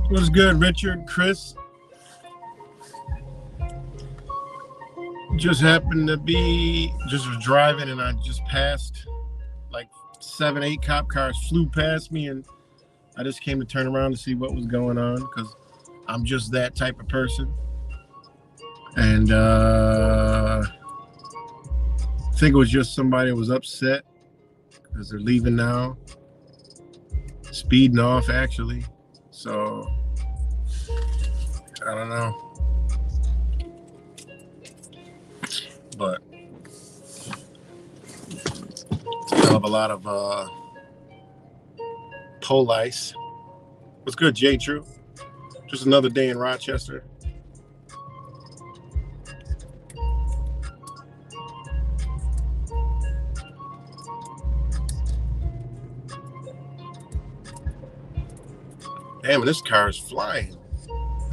What's good, Richard, Chris? Just happened to be, just was driving and I just passed like 7, 8 cop cars flew past me, and I just came to turn around to see what was going on because I'm just that type of person. And I think it was just somebody that was upset because they're leaving now, speeding off actually. So I don't know. But it's a hell of a lot of police. What's good, J True? Just another day in Rochester. Damn, this car is flying.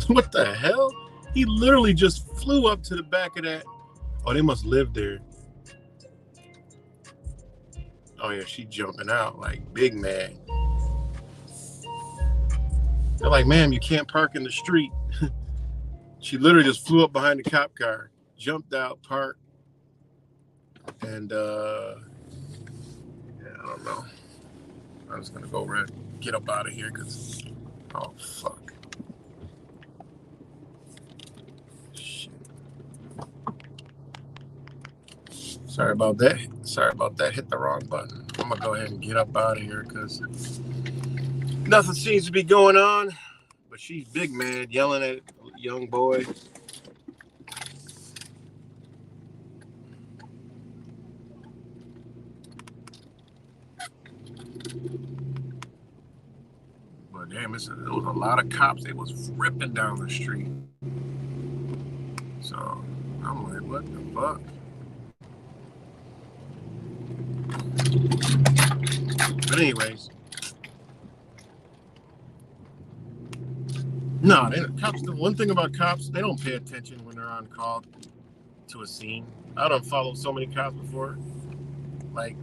What the hell? He literally just flew up to the back of that. Oh, they must live there. Oh yeah, she jumping out like big mad. They're like, ma'am, you can't park in the street. She literally just flew up behind the cop car, jumped out, parked, and yeah, I don't know. I'm just gonna go right, get up out of here because, oh fuck. Sorry about that. Hit the wrong button. I'm gonna go ahead and get up out of here because nothing seems to be going on. But she's big mad, yelling at a young boy. But damn, there was a lot of cops. They was ripping down the street. So I'm like, what the fuck? But anyways, no, cops. The one thing about cops, they don't pay attention when they're on call to a scene. I don't follow so many cops before. Like,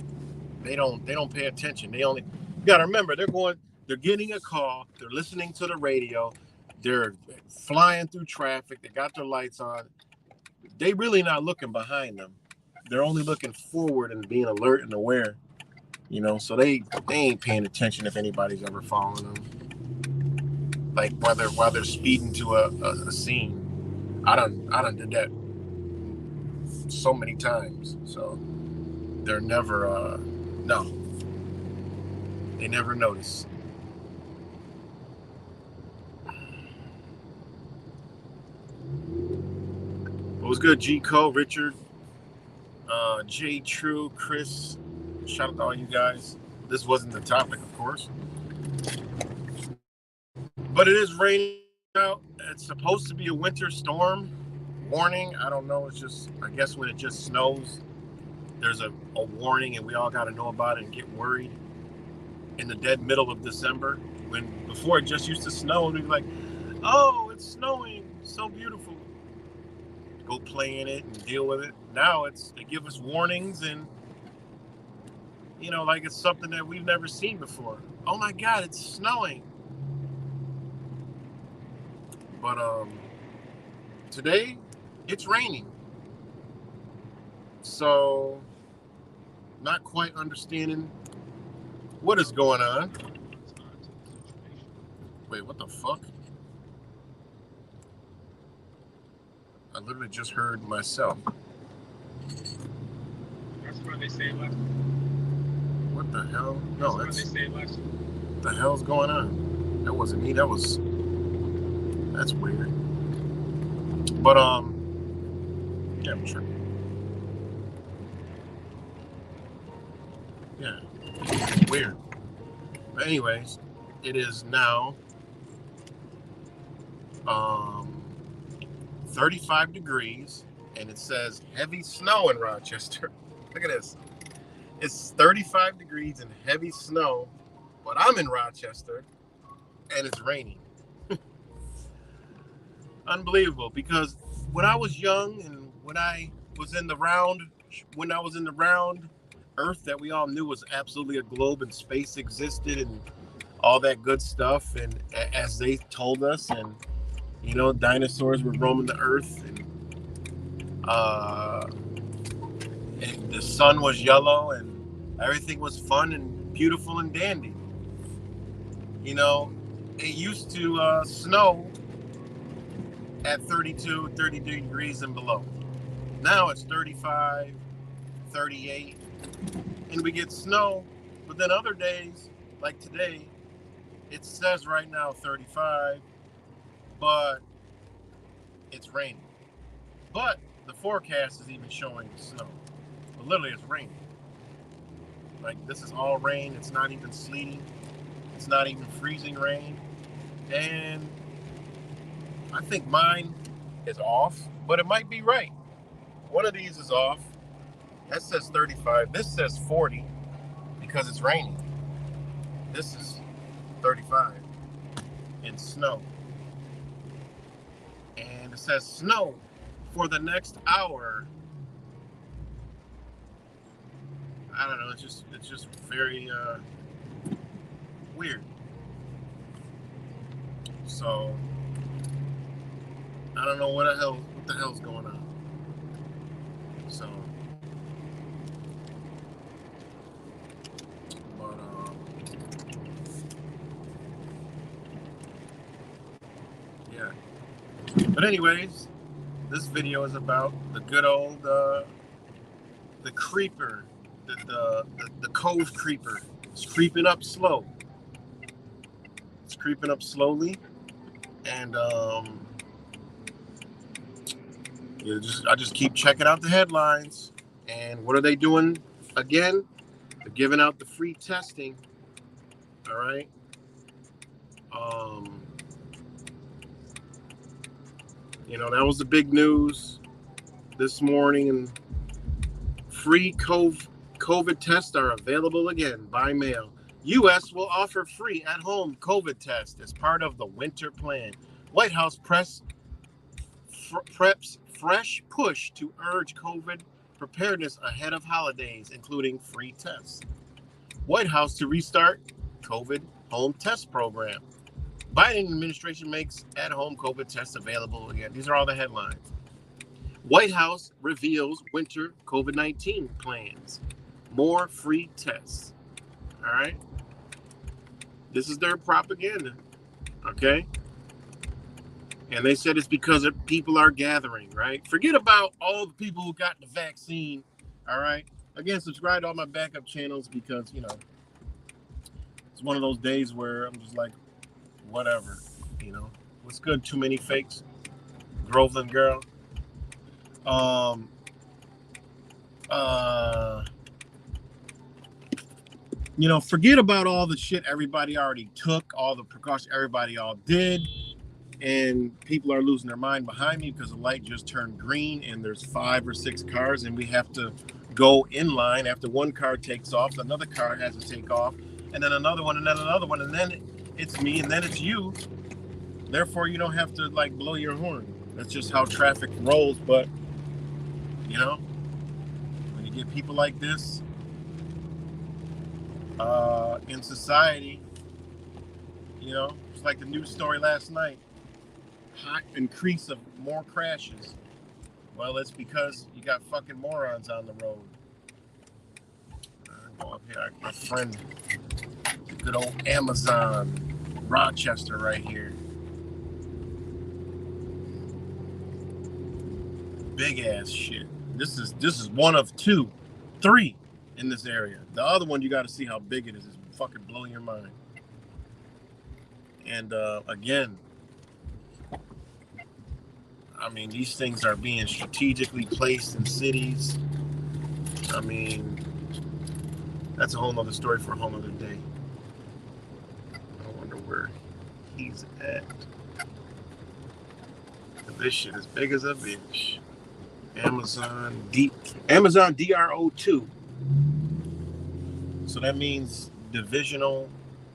they don't pay attention. They only, you gotta remember, they're getting a call, they're listening to the radio, they're flying through traffic, they got their lights on. They really not looking behind them. They're only looking forward and being alert and aware. You know, so they ain't paying attention if anybody's ever following them. Like while they're speeding to a scene. I done did that so many times. So they're never no. They never notice. What was good, G Co, Richard, J True, Chris. Shout out to all you guys. This wasn't the topic, of course. But it is raining out. It's supposed to be a winter storm. warning. I don't know. It's just, I guess when it just snows, there's a warning, and we all got to know about it and get worried in the dead middle of December. When before it just used to snow, and we'd be like, oh, it's snowing, so beautiful. Go play in it and deal with it. Now they give us warnings, and like it's something that we've never seen before. Oh my God, it's snowing. But today it's raining. So not quite understanding what is going on. Wait, what the fuck? I literally just heard myself. That's what they say last. What the hell? No, that's what they say last. What the hell's going on? That wasn't me. That's weird. But yeah, I'm sure. Yeah, weird. But anyways, it is now 35 degrees, and it says heavy snow in Rochester. Look at this. It's 35 degrees and heavy snow, but I'm in Rochester, and it's raining. Unbelievable, because when I was young and when I was in the round Earth that we all knew was absolutely a globe and space existed and all that good stuff, and as they told us, and dinosaurs were roaming the earth, and the sun was yellow, and everything was fun and beautiful and dandy. It used to snow at 32, 33 degrees and below. Now it's 35, 38, and we get snow. But then other days, like today, it says right now 35, but it's raining. But the forecast is even showing snow. But literally, it's raining. Like, this is all rain. It's not even sleeting. It's not even freezing rain. And I think mine is off, but it might be right. One of these is off. That says 35. This says 40 because it's raining. This is 35 in snow. And it says snow for the next hour. I don't know. It's just very weird. So I don't know what the hell's going on. So, but yeah. But anyways, this video is about the good old the creeper, the cove creeper. It's creeping up slow. It's creeping up slowly, and I just keep checking out the headlines. And what are they doing again? They're giving out the free testing. All right. That was the big news this morning, and free COVID tests are available again by mail. U.S. will offer free at-home COVID test as part of the winter plan. White House preps fresh push to urge COVID preparedness ahead of holidays, including free tests. White House to restart COVID home test program. Biden administration makes at-home COVID tests available again. These are all the headlines. White House reveals winter COVID-19 plans. More free tests. All right. This is their propaganda. Okay. And they said it's because people are gathering, right? Forget about all the people who got the vaccine. All right. Again, subscribe to all my backup channels because, it's one of those days where I'm just like, whatever, what's good? Too many fakes. Groveland girl. Forget about all the shit everybody already took, all the precautions everybody all did. and people are losing their mind behind me because the light just turned green and there's 5 or 6 cars and we have to go in line. After one car takes off, another car has to take off, and then another one, and then another one, and then it's me, and then it's you. Therefore, you don't have to like blow your horn. That's just how traffic rolls. But you know, when you get people like this in society, you know, it's like the news story last night. High increase of more crashes. Well, it's because you got fucking morons on the road. Go up here, my friend, good old Amazon, Rochester, right here. Big ass shit. This is one of 2, 3 in this area. The other one, you got to see how big it is. It's fucking blowing your mind. And again, I mean, these things are being strategically placed in cities. I mean, that's a whole nother story for a whole nother day. I wonder where he's at. This shit is big as a bitch. Amazon DRO2. So that means divisional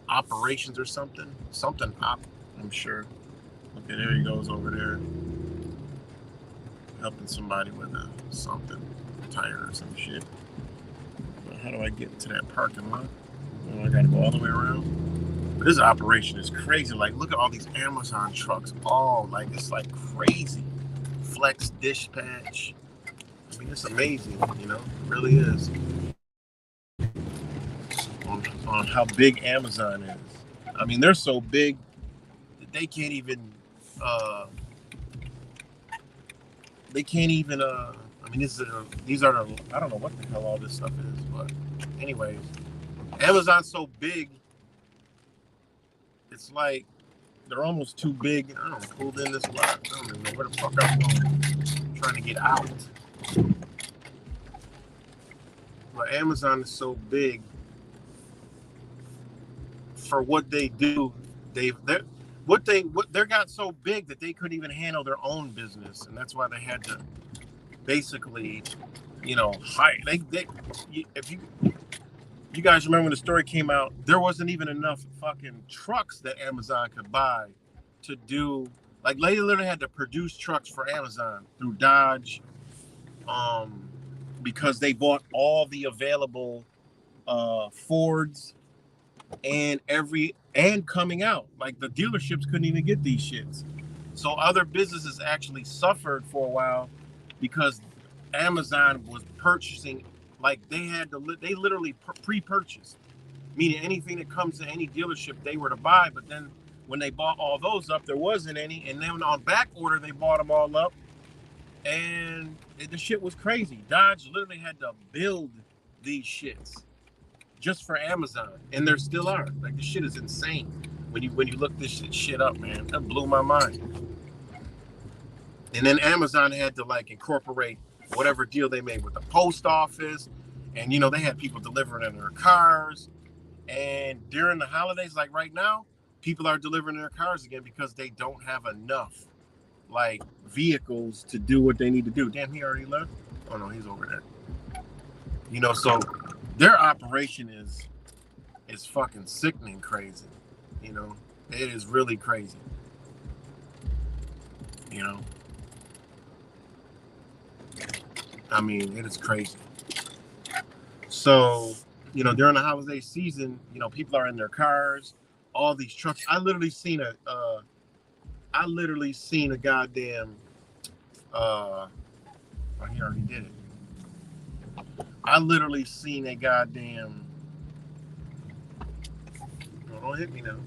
operations or something. I'm sure. Okay, there he goes over there. Helping somebody with something, tire or some shit. Well, how do I get into that parking lot? Well, I gotta go all the way around. But this operation is crazy. Like, look at all these Amazon trucks. Oh, like it's like crazy. Flex dispatch. I mean, it's amazing, you know, it really is. On how big Amazon is. I mean, they're so big that they can't even I mean, these are the, I don't know what the hell all this stuff is, but anyways, Amazon's so big, it's like they're almost too big. I don't know, pulled in this lot. I don't even know where the fuck I'm going. I'm trying to get out. But Amazon is so big for what they do. They got so big that they couldn't even handle their own business, and that's why they had to basically, you know, hire. If you guys remember when the story came out, there wasn't even enough fucking trucks that Amazon could buy to do. Like, they literally had to produce trucks for Amazon through Dodge, because they bought all the available Fords and coming out. Like, the dealerships couldn't even get these shits. So other businesses actually suffered for a while because Amazon was purchasing, like they literally pre-purchased, meaning anything that comes to any dealership they were to buy. But then when they bought all those up, there wasn't any, and then on back order they bought them all up, and the shit was crazy. Dodge literally had to build these shits just for Amazon, and there still are. Like, this shit is insane. When you look this shit up, man, that blew my mind. And then Amazon had to like incorporate whatever deal they made with the post office, and you know, they had people delivering in their cars. And during the holidays, like right now, people are delivering their cars again because they don't have enough like vehicles to do what they need to do. Damn, he already left. Oh no, he's over there. You know, so their operation is fucking sickening crazy. You know, it is really crazy. You know, I mean, it is crazy. So, you know, during the holiday season, you know, people are in their cars, all these trucks. I literally seen a goddamn, oh, he already did it. I literally seen a goddamn, oh, don't hit me now.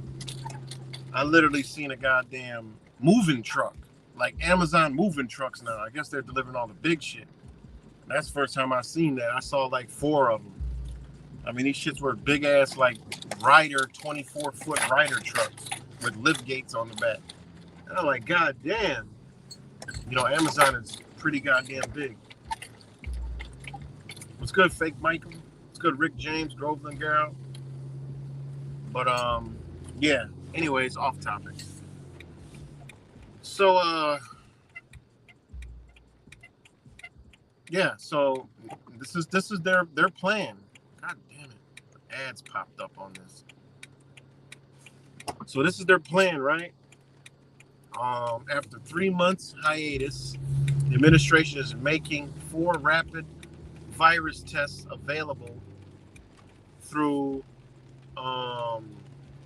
I literally seen a goddamn moving truck, like Amazon moving trucks now. I guess they're delivering all the big shit. That's the first time I seen that. I saw like 4 of them. I mean, these shits were big ass, like Ryder, 24-foot Ryder trucks with lift gates on the back. And I'm like, God damn. You know, Amazon is pretty goddamn big. What's good, Fake Michael? What's good, Rick James, Groveland Girl? But, yeah. Anyways, off topic. So yeah, so this is their plan. God damn it. Ads popped up on this. So this is their plan, right? After 3 months hiatus, the administration is making 4 rapid virus tests available through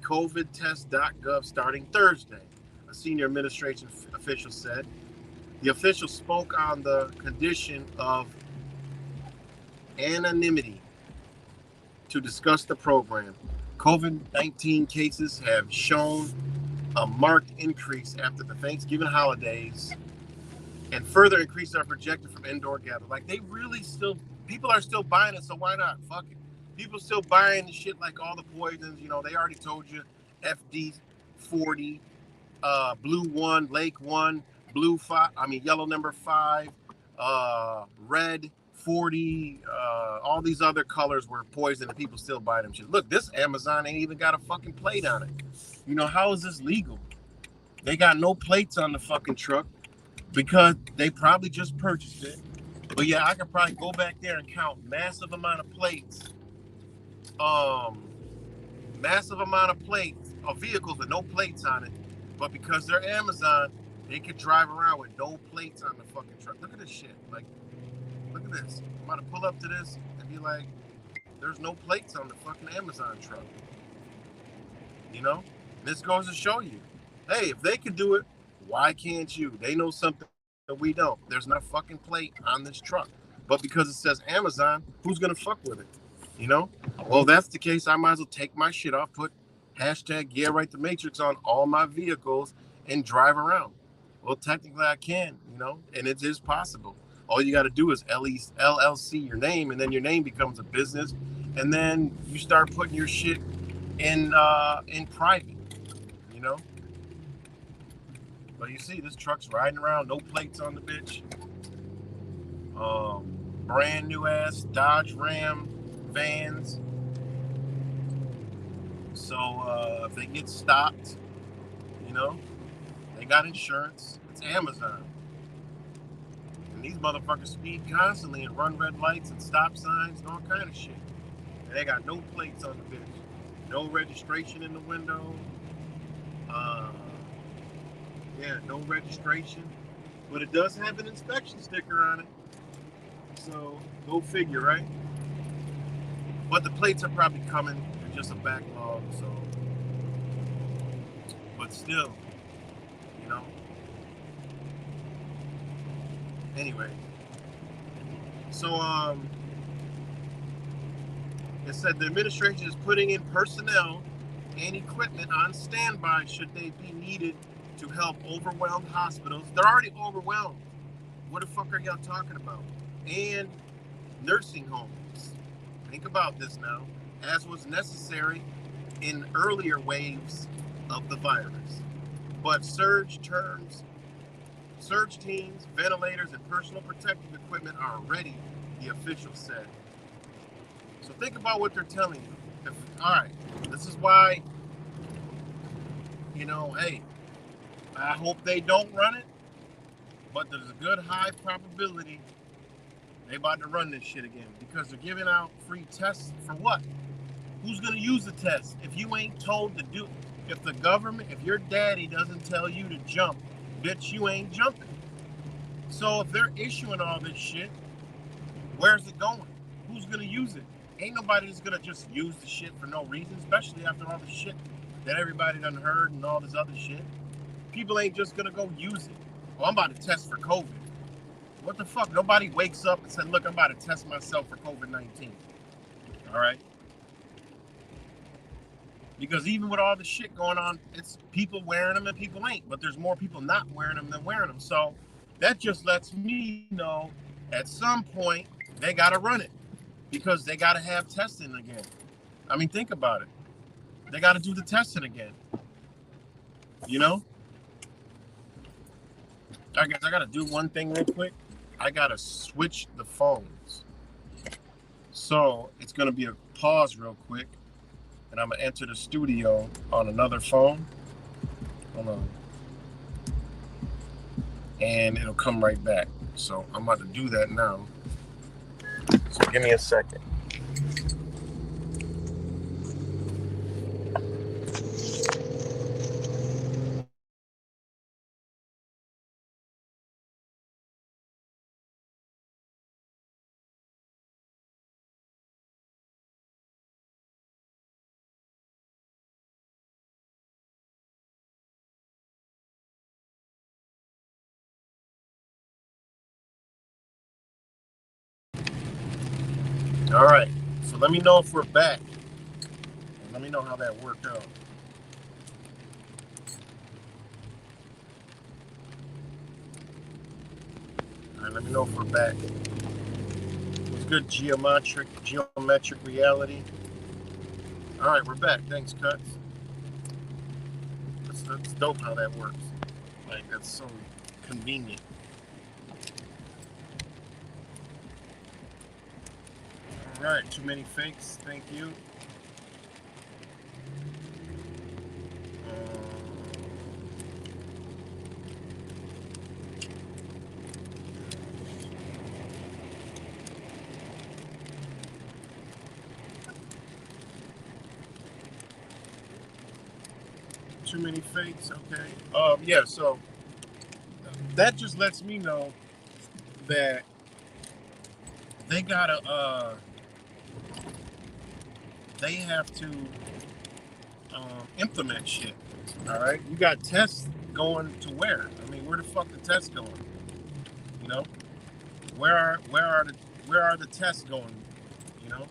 covidtest.gov starting Thursday, a senior administration official said. The official spoke on the condition of anonymity to discuss the program. COVID-19 cases have shown a marked increase after the Thanksgiving holidays, and further increases are projected from indoor gatherings. Like, they really still, people are still buying it, so why not? Fuck it. People still buying the shit like all the poisons. You know, they already told you FD 40, blue 1, lake 1, blue 5, yellow number 5, red 40, all these other colors were poison and people still buy them shit. Look, this Amazon ain't even got a fucking plate on it. You know, how is this legal? They got no plates on the fucking truck because they probably just purchased it. But yeah, I could probably go back there and count massive amount of plates. Massive amount of plates of vehicles with no plates on it. But because they're Amazon, they could drive around with no plates on the fucking truck. Look at this shit. Like, look at this. I'm about to pull up to this and be like, there's no plates on the fucking Amazon truck. You know? This goes to show you, hey, if they could do it, why can't you? They know something that we don't. There's not a fucking plate on this truck. But because it says Amazon, who's going to fuck with it? You know? Well, if that's the case, I might as well take my shit off, put #YeahRightTheMatrix on all my vehicles and drive around. Well, technically I can, you know, and it is possible. All you got to do is LLC your name, and then your name becomes a business, and then you start putting your shit in private, you know. But you see, this truck's riding around, no plates on the bitch. Brand new ass Dodge Ram vans. So if they get stopped, you know, they got insurance. It's Amazon. And these motherfuckers speed constantly and run red lights and stop signs and all kind of shit. And they got no plates on the bitch. No registration in the window. Yeah, no registration. But it does have an inspection sticker on it. So, go figure, right? But the plates are probably coming. It's just a backlog, so. But still, you know. Anyway. So, it said the administration is putting in personnel and equipment on standby should they be needed to help overwhelmed hospitals. They're already overwhelmed. What the fuck are y'all talking about? And nursing homes. Think about this now, as was necessary in earlier waves of the virus. But surge teams, ventilators, and personal protective equipment are ready, the official said. So think about what they're telling you. All right, this is why, you know, hey, I hope they don't run it, but there's a good high probability they about to run this shit again because they're giving out free tests for what? Who's going to use the test? If you ain't told to do, if the government, if your daddy doesn't tell you to jump, bitch, you ain't jumping. So if they're issuing all this shit, where's it going? Who's going to use it? Ain't nobody that's going to just use the shit for no reason, especially after all the shit that everybody done heard and all this other shit. People ain't just going to go use it. Oh, I'm about to test for COVID. What the fuck? Nobody wakes up and said, look, I'm about to test myself for COVID-19. All right? Because even with all the shit going on, it's people wearing them and people ain't. But there's more people not wearing them than wearing them. So that just lets me know at some point they got to run it. Because they got to have testing again. I mean, think about it. They got to do the testing again. You know? I guess I got to do one thing real quick. I got to switch the phones. So it's going to be a pause real quick. And I'm going to enter the studio on another phone. Hold on. and it'll come right back. So I'm about to do that now. So give me a second. All right, so let me know if we're back. Let me know how that worked out. All right, let me know if we're back. It's good geometric reality. All right, we're back. Thanks, Cuts. That's dope how that works. Like, that's so convenient. All right, too many fakes. Thank you. Too many fakes. Okay. Yeah. So that just lets me know that they gotta. They have to implement shit. All right. You got tests going to where? I mean, where the fuck the tests going? You know, where are the tests going? You know.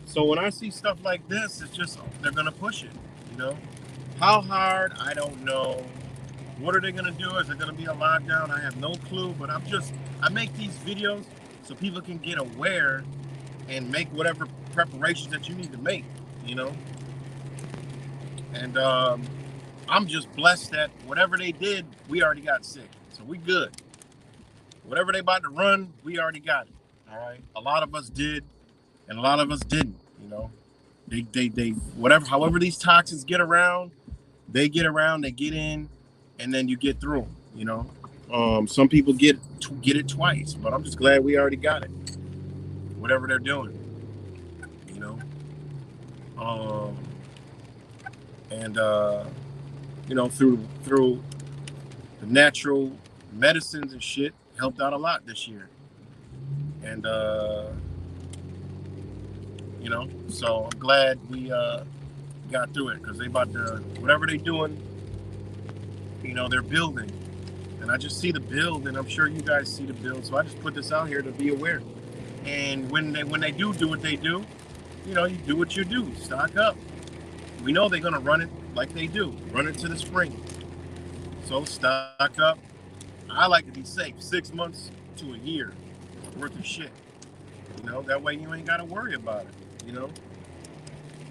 So when I see stuff like this, it's just they're gonna push it. You know, how hard? I don't know. What are they gonna do? Is it gonna be a lockdown? I have no clue. But I make these videos so people can get aware and make whatever preparations that you need to make. You know, and I'm just blessed that whatever they did, we already got sick, so we good. Whatever they about to run, we already got it. All right. A lot of us did, and a lot of us didn't. You know, they whatever. However these toxins get around, they get around, they get in, and then you get through them. You know, some people get it twice, but I'm just glad we already got it. Whatever they're doing, you know, and you know, through the natural medicines and shit, helped out a lot this year, and you know, so I'm glad we got through it because they about to whatever they doing, you know, they're building. And I just see the build, and I'm sure you guys see the build. So I just put this out here to be aware. And when they do what they do, you know, you do what you do. Stock up. We know they're gonna run it like they do, run it to the spring. So stock up. I like to be safe, 6 months to a year worth of shit. You know, that way you ain't gotta worry about it. You know,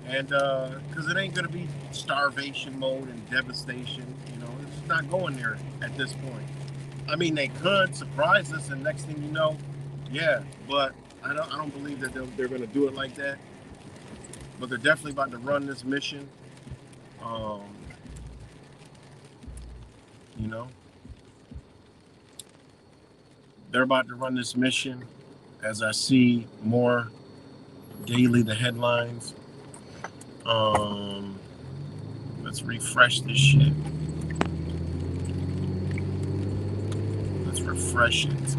and because it ain't gonna be starvation mode and devastation. You know, it's not going there at this point. I mean, they could surprise us, and next thing you know, yeah. But I don't believe that they're gonna do it like that. But they're definitely about to run this mission. Um, you know, they're about to run this mission. As I see more daily, the headlines. Let's refresh this shit. Let's refresh it.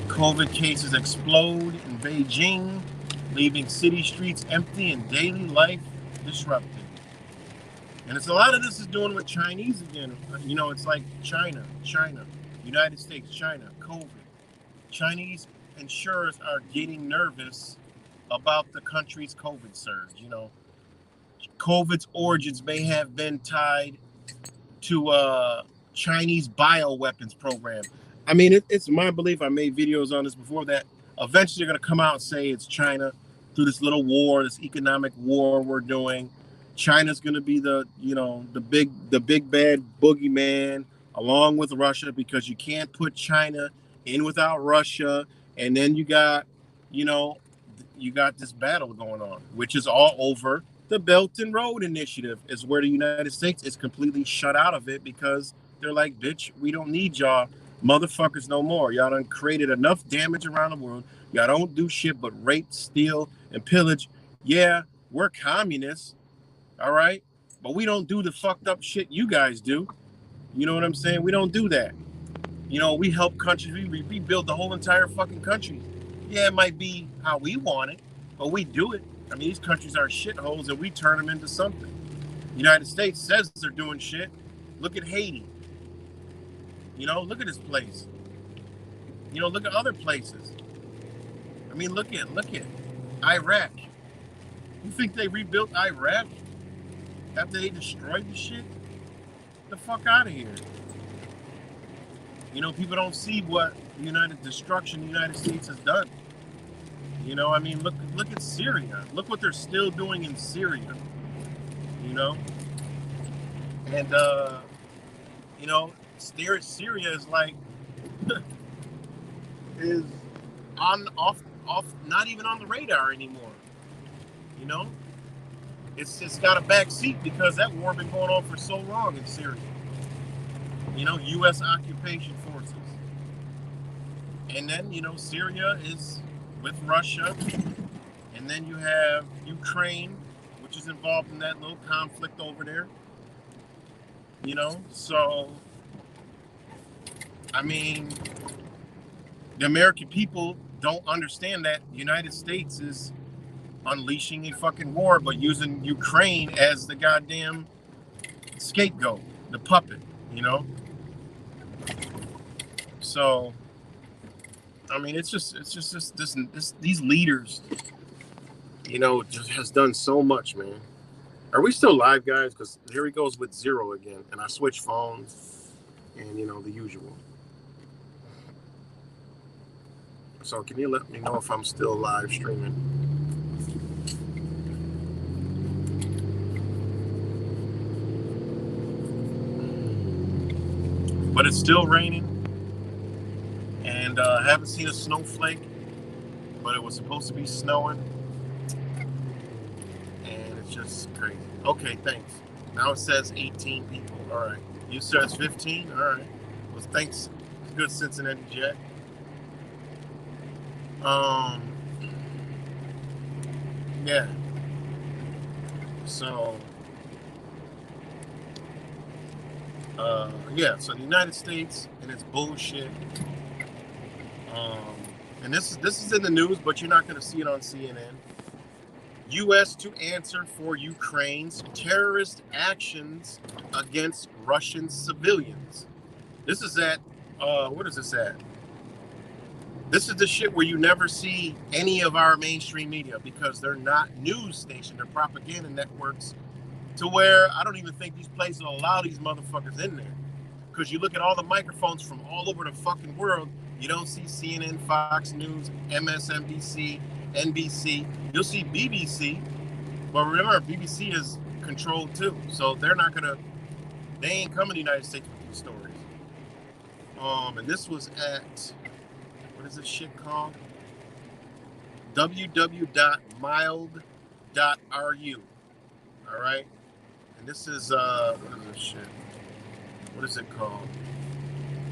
COVID cases explode in Beijing, leaving city streets empty and daily life disrupted. And it's a lot of this is doing with Chinese again. You know, it's like China, United States, China, COVID. Chinese insurers are getting nervous about the country's COVID surge. You know, COVID's origins may have been tied to Chinese bioweapons program. I mean, it's my belief. I made videos on this before that eventually they're going to come out and say it's China through this little war, this economic war we're doing. China's going to be the, you know, the big bad boogeyman along with Russia because you can't put China in without Russia. And then you got, you know, you got this battle going on, which is all over the Belt and Road Initiative, is where the United States is completely shut out of it because they're like, bitch, we don't need y'all motherfuckers no more. Y'all done created enough damage around the world. Y'all don't do shit but rape, steal, and pillage. Yeah, we're communists, all right? But we don't do the fucked up shit you guys do. You know what I'm saying? We don't do that. You know, we help countries. We rebuild the whole entire fucking country. Yeah, it might be how we want it, but we do it. I mean, these countries are shitholes, and we turn them into something. The United States says they're doing shit. Look at Haiti. You know, look at this place. You know, look at other places. I mean, look at Iraq. You think they rebuilt Iraq after they destroyed the shit? Get the fuck out of here. You know, people don't see what destruction the United States has done. You know, I mean, look at Syria. Look what they're still doing in Syria. You know, and you know, Syria is like is off, not even on the radar anymore. You know, it's got a back seat because that war been going on for so long in Syria. You know, U.S. occupation forces, and then you know Syria is with Russia, and then you have Ukraine, which is involved in that little conflict over there. You know, so I mean, the American people don't understand that the United States is unleashing a fucking war, but using Ukraine as the goddamn scapegoat, the puppet, you know? So, I mean, it's just these leaders, you know, just has done so much, man. Are we still live, guys? Because here he goes with 0 again, and I switch phones, and you know, the usual. So can you let me know if I'm still live streaming? But it's still raining, and I haven't seen a snowflake, but it was supposed to be snowing, and it's just crazy. Okay, thanks. Now it says 18 people. All right. You said it's 15? All right. Well, thanks. Good Cincinnati Jet. Yeah. So, yeah. So the United States and its bullshit. And this is in the news, but you're not going to see it on CNN. U.S. to answer for Ukraine's terrorist actions against Russian civilians. This is at, what is this at? This is the shit where you never see any of our mainstream media because they're not news stations, they're propaganda networks, to where I don't even think these places will allow these motherfuckers in there. Because you look at all the microphones from all over the fucking world, you don't see CNN, Fox News, MSNBC, NBC. You'll see BBC, but remember, BBC is controlled too. So they ain't coming to the United States with these stories. And this was at, what is this shit called? www.mild.ru. All right. And this is, what is this shit? What is it called?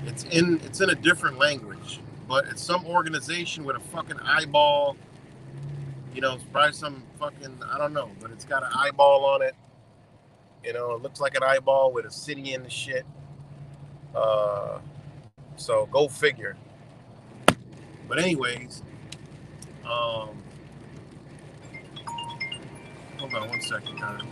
It's in a different language, but it's some organization with a fucking eyeball. You know, it's probably some fucking, I don't know, but it's got an eyeball on it. You know, it looks like an eyeball with a city in the shit. So go figure. But anyways, hold on 1 second, guys.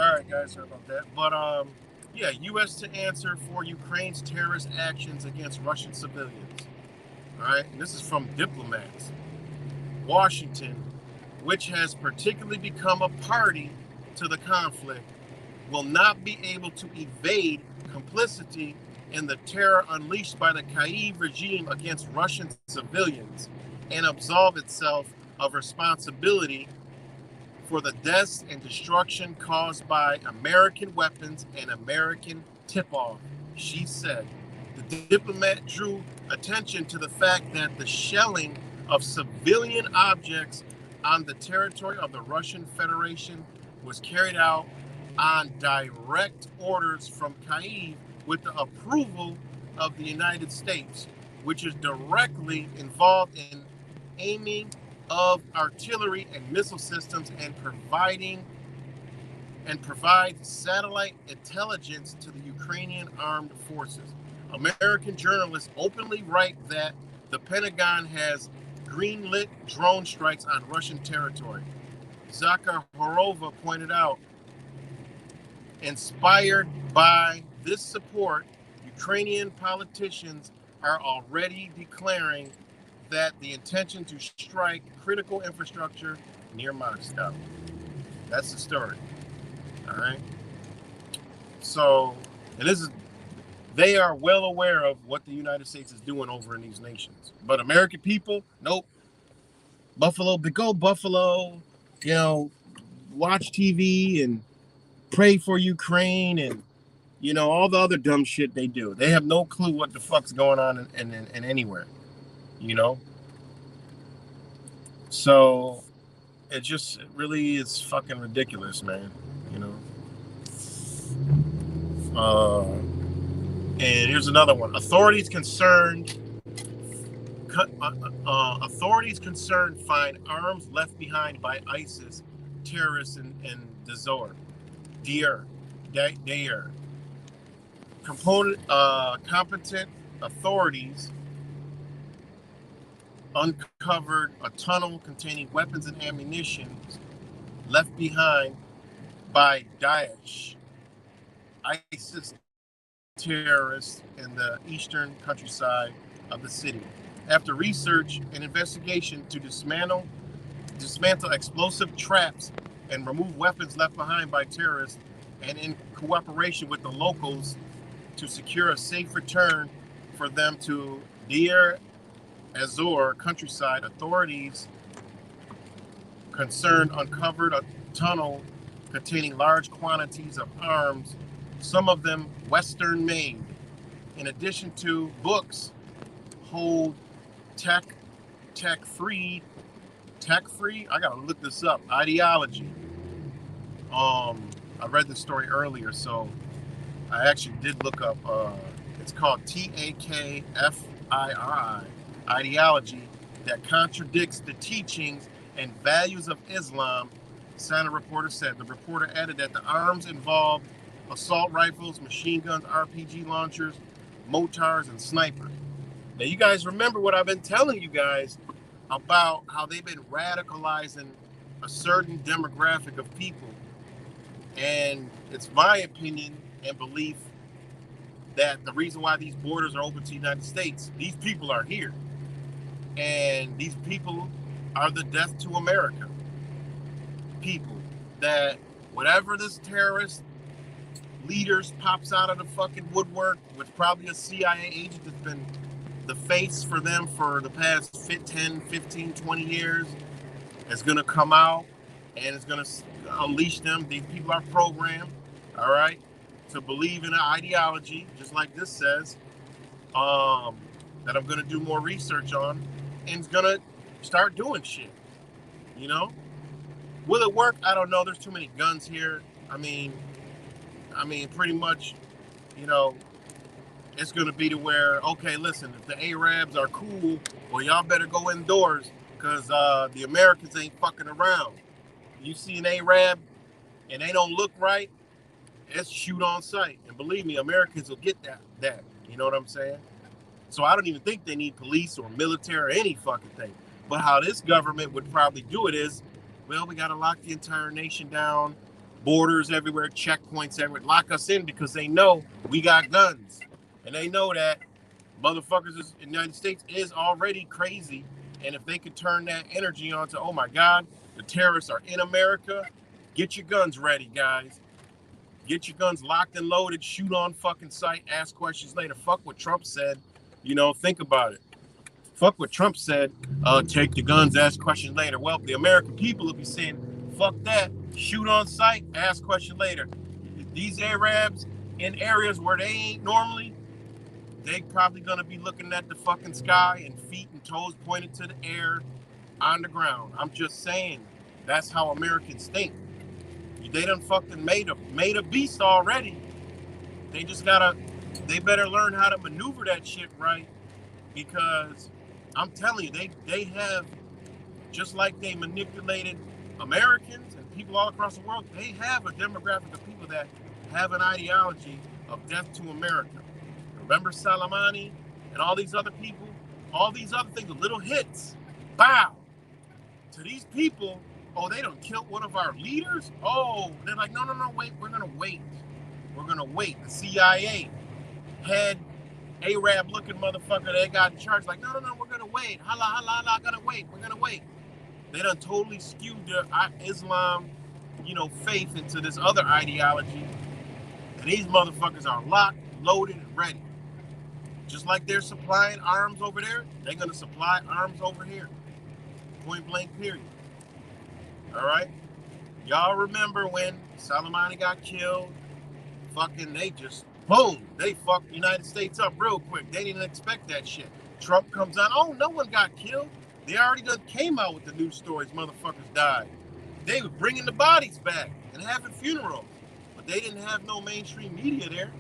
All right, guys, sorry about that. But yeah, U.S. to answer for Ukraine's terrorist actions against Russian civilians. All right, and this is from diplomats. Washington, which has particularly become a party to the conflict, will not be able to evade complicity in the terror unleashed by the Kyiv regime against Russian civilians and absolve itself of responsibility for the deaths and destruction caused by American weapons and American tip-off, she said. The diplomat drew attention to the fact that the shelling of civilian objects on the territory of the Russian Federation was carried out on direct orders from Kyiv with the approval of the United States, which is directly involved in aiming of artillery and missile systems and provide satellite intelligence to the Ukrainian armed forces. American journalists openly write that the Pentagon has greenlit drone strikes on Russian territory. Zakharova pointed out, inspired by this support, Ukrainian politicians are already declaring that the intention to strike critical infrastructure near Moscow. That's the story. All right. So, and this is, they are well aware of what the United States is doing over in these nations. But American people, nope. Buffalo, go Buffalo, you know, watch TV and pray for Ukraine and, you know, all the other dumb shit they do. They have no clue what the fuck's going on in anywhere, you know? So it really is fucking ridiculous, man, you know? And here's another one. Authorities concerned find arms left behind by ISIS terrorists in Deir. Competent authorities uncovered a tunnel containing weapons and ammunition left behind by Daesh, ISIS terrorists in the eastern countryside of the city. After research and investigation to dismantle explosive traps and remove weapons left behind by terrorists, and in cooperation with the locals to secure a safe return for them to Deir Azor countryside, authorities concerned uncovered a tunnel containing large quantities of arms, some of them Western made. In addition to books, hold tech-free, I gotta look this up, ideology. I read the story earlier, so I actually did look up, it's called TAKFIRI, ideology that contradicts the teachings and values of Islam, Senate reporter said. The reporter added that the arms involved assault rifles, machine guns, RPG launchers, mortars, and snipers. Now, you guys remember what I've been telling you guys about how they've been radicalizing a certain demographic of people. And it's my opinion and belief that the reason why these borders are open to the United States, these people are here. And these people are the death to America people. That whatever this terrorist leaders pops out of the fucking woodwork, with probably a CIA agent that's been the face for them for the past 10, 15, 20 years, is going to come out and it's going to unleash them. These people are programmed, all right, to believe in an ideology, just like this says, that I'm going to do more research on, and it's going to start doing shit, you know? Will it work? I don't know. There's too many guns here. I mean, pretty much, you know, it's going to be to where, okay, listen, if the Arabs are cool, well, y'all better go indoors because the Americans ain't fucking around. You see an Arab and they don't look right, it's shoot on sight. And believe me, Americans will get that. You know what I'm saying? So I don't even think they need police or military or any fucking thing. But how this government would probably do it is, well, we got to lock the entire nation down. borders everywhere, checkpoints everywhere, lock us in because they know we got guns. And they know that motherfuckers in the United States is already crazy. And if they could turn that energy onto, oh my God, the terrorists are in America, get your guns ready, guys. Get your guns locked and loaded, shoot on fucking sight, ask questions later. Fuck what Trump said. Think about it. Fuck what Trump said, take the guns, ask questions later. Well, the American people will be saying, fuck that, shoot on sight, ask questions later. These Arabs in areas where they ain't normally, they probably gonna be looking at the fucking sky and feet and toes pointed to the air on the ground. I'm just saying, that's how Americans think. They done fucking made a beast already. They better learn how to maneuver that shit right, because I'm telling you, they have, just like they manipulated Americans and people all across the world, they have a demographic of people that have an ideology of death to America. Remember Soleimani and all these other people, all these other things, little hits, bow. To these people, oh, they done killed one of our leaders? Oh, they're like, no, wait, we're gonna wait. We're gonna wait. The CIA had Arab-looking motherfucker they got in charge, like, no, we're gonna wait. Hala, gonna wait. We're gonna wait. They done totally skewed their Islam, faith into this other ideology. And these motherfuckers are locked, loaded, and ready. Just like they're supplying arms over there, they're gonna supply arms over here. Point blank, period. All right? Y'all remember when Soleimani got killed? Fucking, they just, boom, they fucked the United States up real quick. They didn't expect that shit. Trump comes out, oh, no one got killed. They already done came out with the news stories, motherfuckers died. They were bringing the bodies back and having funerals. But they didn't have no mainstream media there.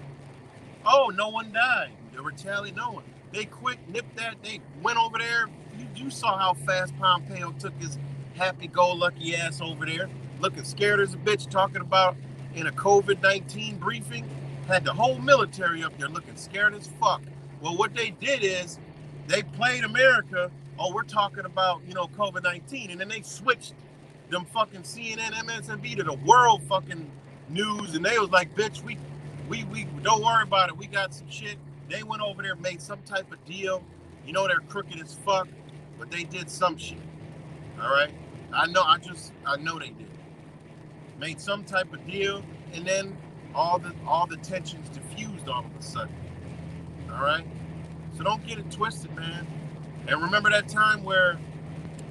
Oh, no one died. They retaliated, no one. They quick nipped that. They went over there. You saw how fast Pompeo took his happy-go-lucky ass over there, looking scared as a bitch, talking about in a COVID-19 briefing, had the whole military up there looking scared as fuck. Well, what they did is they played America, oh, we're talking about, COVID-19, and then they switched them fucking CNN, MSNBC to the world fucking news, and they was like, bitch, we don't worry about it, we got some shit. They went over there, made some type of deal. They're crooked as fuck, but they did some shit. All right, I know they did. Made some type of deal, and then all the tensions diffused all of a sudden. All right, so don't get it twisted, man. And remember that time where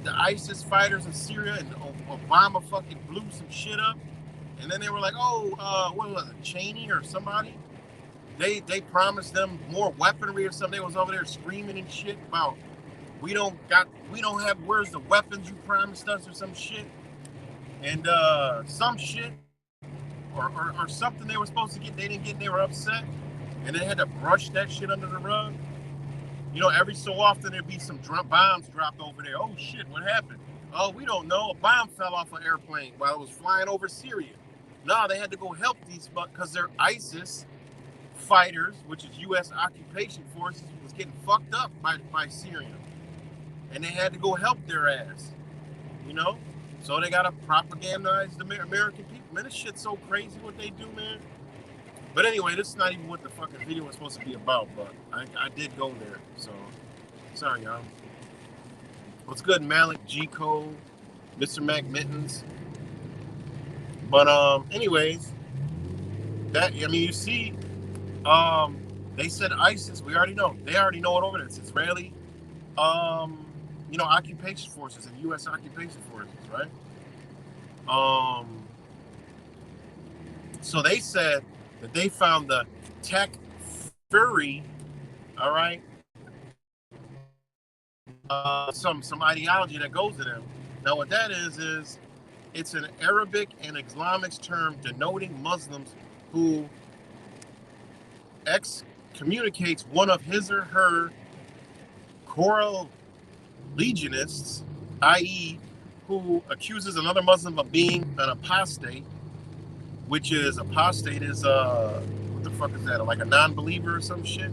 the ISIS fighters in Syria and Obama fucking blew some shit up, and then they were like, oh, what was it, Cheney or somebody? They promised them more weaponry or something. They was over there screaming and shit about we don't have, where's the weapons you promised us or some shit. And some shit or something they were supposed to get, they didn't get, they were upset. And they had to brush that shit under the rug. Every so often there'd be some bombs dropped over there. Oh shit, what happened? Oh, we don't know. A bomb fell off an airplane while it was flying over Syria. No, they had to go help these, because they're ISIS fighters, which is U.S. occupation forces, was getting fucked up by Syria. And they had to go help their ass, So they got to propagandize the American people. Man, this shit's so crazy what they do, man. But anyway, this is not even what the fucking video was supposed to be about, but I did go there, so sorry, y'all. What's good, Malik, G-Code, Mr. Mac Mittens? But anyways, you see, they said ISIS. We already know. They already know it over there. It's Israeli, occupation forces and U.S. occupation forces, right? So they said that they found the tech fury, all right, some ideology that goes to them. Now, what that is it's an Arabic and Islamic term denoting Muslims who excommunicates one of his or her coreligionists, i.e., who accuses another Muslim of being an apostate, which is apostate is what the fuck is that? Like a non-believer or some shit?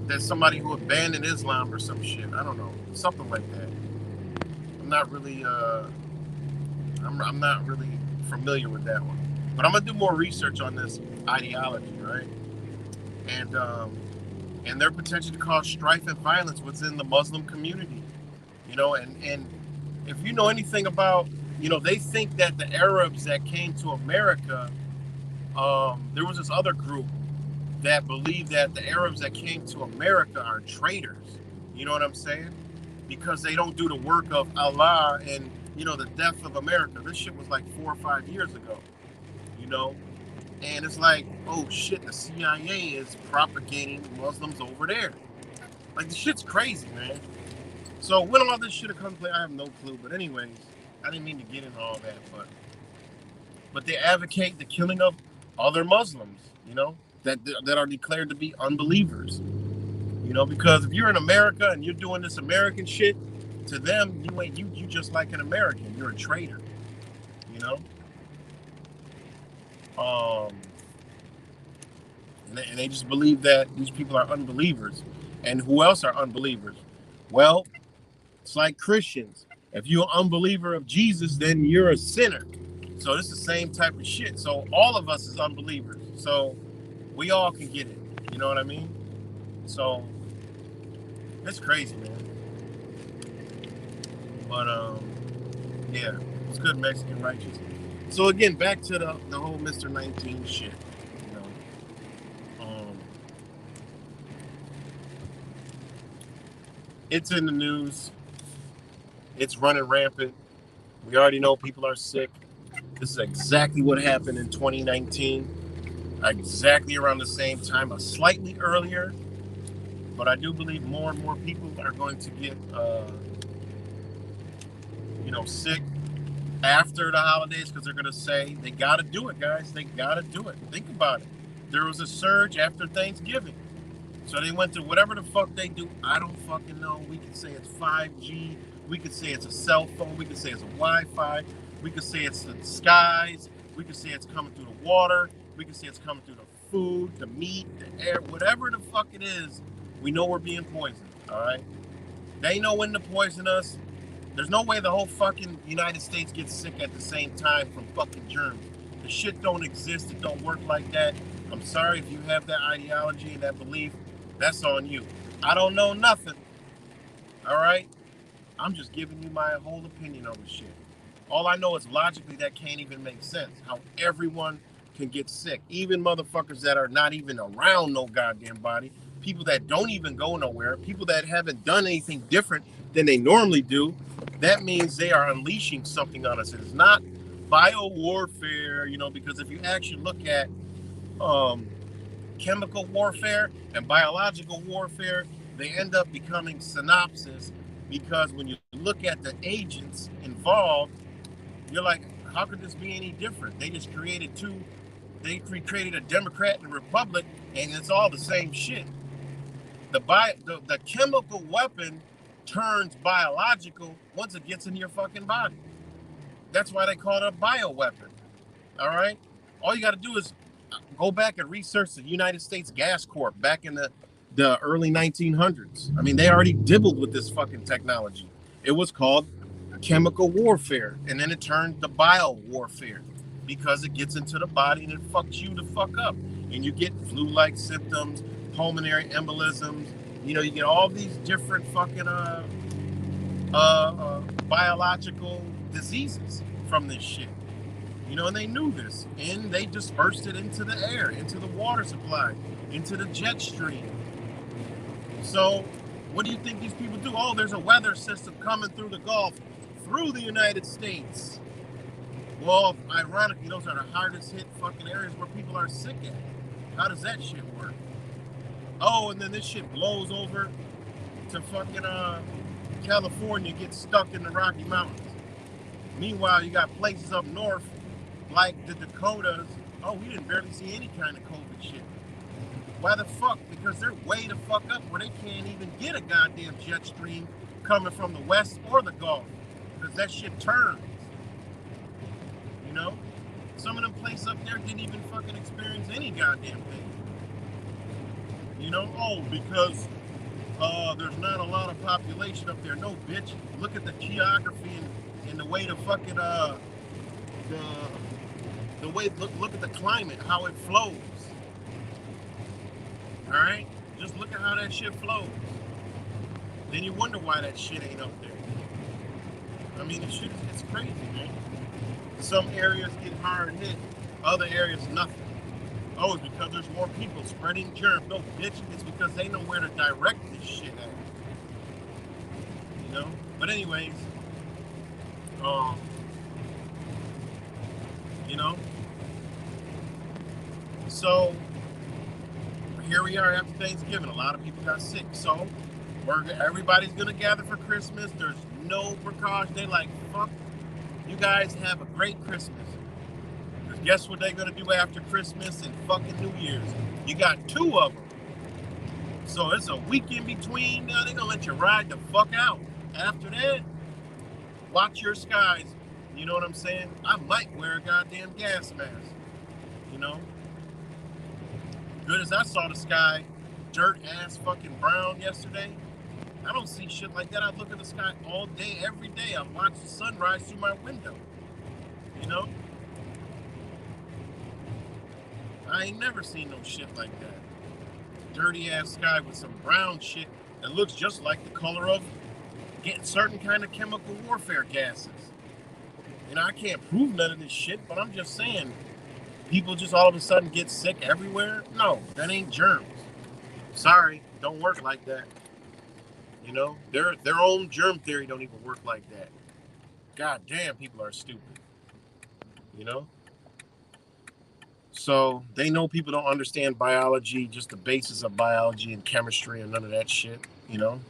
There's somebody who abandoned Islam or some shit. I don't know, something like that. I'm not really familiar with that one. But I'm gonna do more research on this ideology, right? And their potential to cause strife and violence within the Muslim community. And if you know anything about, they think that the Arabs that came to America, there was this other group that believed that the Arabs that came to America are traitors. You know what I'm saying? Because they don't do the work of Allah and, the death of America. This shit was like 4 or 5 years ago, you know? And it's like, oh shit, the CIA is propagating Muslims over there. Like, the shit's crazy, man. So when all this shit comes to play, I have no clue. But anyways, I didn't mean to get into all that, but they advocate the killing of other Muslims, that are declared to be unbelievers. Because if you're in America and you're doing this American shit, to them, you just like an American. You're a traitor, and they just believe that these people are unbelievers. And who else are unbelievers? Well, it's like Christians. If you're an unbeliever of Jesus, then you're a sinner. So it's the same type of shit. So all of us is unbelievers. So we all can get it. You know what I mean? So it's crazy, man. But yeah, it's good Mexican righteous. So again, back to the whole Mr. 19 shit. It's in the news. It's running rampant. We already know people are sick. This is exactly what happened in 2019. Exactly around the same time, or slightly earlier. But I do believe more and more people are going to get, sick after the holidays, because they're going to say, they got to do it, guys. They got to do it. Think about it. There was a surge after Thanksgiving. So they went to whatever the fuck they do. I don't fucking know. We could say it's 5G. We could say it's a cell phone. We could say it's a Wi-Fi. We could say it's the skies. We could say it's coming through the water. We could say it's coming through the food, the meat, the air, whatever the fuck it is. We know we're being poisoned, all right? They know when to poison us. There's no way the whole fucking United States gets sick at the same time from fucking germs. The shit don't exist. It don't work like that. I'm sorry if you have that ideology and that belief. That's on you. I don't know nothing, all right? I'm just giving you my whole opinion on the shit. All I know is logically that can't even make sense. How everyone can get sick. Even motherfuckers that are not even around no goddamn body. People that don't even go nowhere. People that haven't done anything different than they normally do. That means they are unleashing something on us. It is not bio-warfare, because if you actually look at chemical warfare and biological warfare, they end up becoming synopsis, because when you look at the agents involved, you're like, how could this be any different? They just created they created a Democrat and a Republic, and it's all the same shit. The chemical weapon turns biological once it gets in your fucking body. That's why they call it a bioweapon. All right? All you got to do is go back and research the United States Gas Corp back in the early 1900s. I mean, they already dibbled with this fucking technology. It was called chemical warfare, and then it turned to bio warfare, because it gets into the body and it fucks you the fuck up, and you get flu-like symptoms, pulmonary embolisms. You get all these different fucking biological diseases from this shit. And they knew this, and they dispersed it into the air, into the water supply, into the jet stream. So what do you think these people do? Oh, there's a weather system coming through the Gulf, through the United States. Well, ironically, those are the hardest hit fucking areas where people are sick at. How does that shit work? Oh, and then this shit blows over to fucking California, gets stuck in the Rocky Mountains. Meanwhile, you got places up north like the Dakotas. Oh, we didn't barely see any kind of COVID shit. Why the fuck? Because they're way the fuck up where they can't even get a goddamn jet stream coming from the west or the Gulf, because that shit turns. Some of them places up there didn't even fucking experience any goddamn thing. Oh, because there's not a lot of population up there. No, bitch. Look at the geography and the way the fucking the the way, look at the climate, how it flows. All right? Just look at how that shit flows. Then you wonder why that shit ain't up there. I mean, it's crazy, man. Some areas get hard hit, other areas nothing. Oh, it's because there's more people spreading germs. No, bitch, it's because they know where to direct this shit at. You know? But anyways, you know? So, here we are after Thanksgiving. A lot of people got sick. So, everybody's going to gather for Christmas. There's no precaution. They like, fuck, you guys have a great Christmas. Because guess what they're going to do after Christmas and fucking New Year's? You got 2 of them. So it's a week in between. Now they're going to let you ride the fuck out. After that, watch your skies. You know what I'm saying? I might wear a goddamn gas mask. You know? Good as I saw the sky, dirt ass fucking brown yesterday. I don't see shit like that. I look at the sky all day, every day. I watch the sunrise through my window. You know? I ain't never seen no shit like that. Dirty ass sky with some brown shit that looks just like the color of getting certain kind of chemical warfare gases. You know, I can't prove none of this shit, but I'm just saying, people just all of a sudden get sick everywhere? No, that ain't germs. Sorry, don't work like that. You know, their own germ theory don't even work like that. God damn, people are stupid. You know? So they know people don't understand biology, just the basis of biology and chemistry and none of that shit, you know?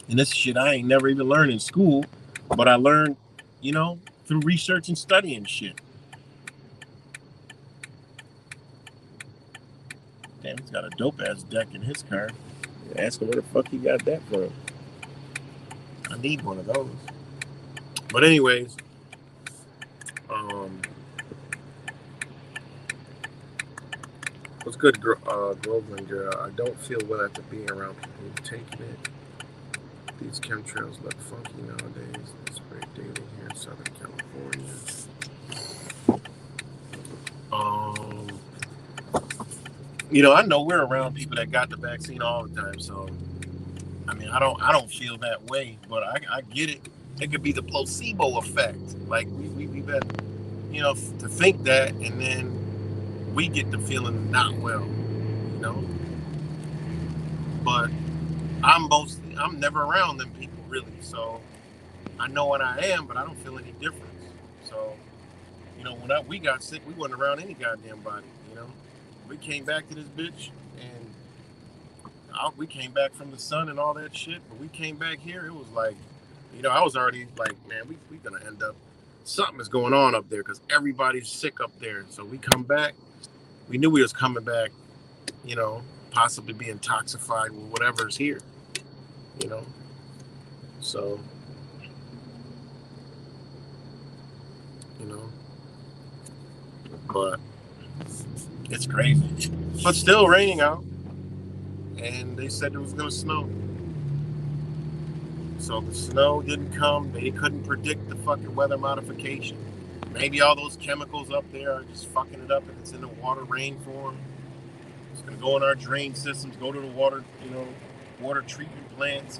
And this shit I ain't never even learned in school, but I learned, you know, through research and studying shit. Damn, he's got a dope ass deck in his car. Ask him where the fuck he got that from. I need one of those. But anyways, what's good, Groveland girl? I don't feel well after being around people who taking it. These chemtrails look funky nowadays. They spray daily here in Southern California. You know, I know we're around people that got the vaccine all the time, so I mean, I don't feel that way, but I get it. It could be the placebo effect. Like we've been, you know, to think that, and then we get the feeling not well, you know. But I'm never around them people really, so I know what I am, but I don't feel any difference. So, you know, when we got sick, we wasn't around any goddamn body, you know. We came back to this bitch, and we came back from the sun and all that shit, but we came back here, it was like, you know, I was already like, man, we gonna end up, something is going on up there because everybody's sick up there. So we come back, we knew we was coming back, you know, possibly being toxified with whatever's here, you know. So, you know, but it's crazy. But still raining out, and they said it was gonna snow. So the snow didn't come. They couldn't predict the fucking weather modification. Maybe all those chemicals up there are just fucking it up, and it's in the water rain form. It's gonna go in our drain systems, go to the water, you know, water treatment plants.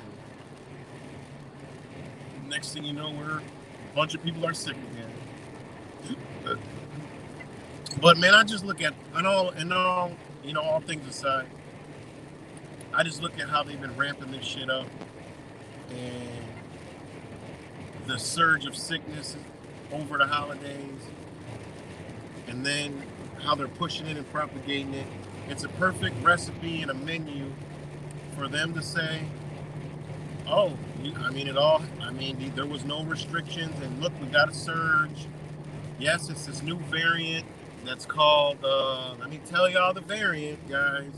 And next thing you know, a bunch of people are sick again. But man, I just look at, and all, you know, all things aside, I just look at how they've been ramping this shit up. And the surge of sickness over the holidays, and then how they're pushing it and propagating it. It's a perfect recipe and a menu for them to say, oh, there was no restrictions, and look, we got a surge. Yes, it's this new variant that's called, let me tell y'all the variant, guys.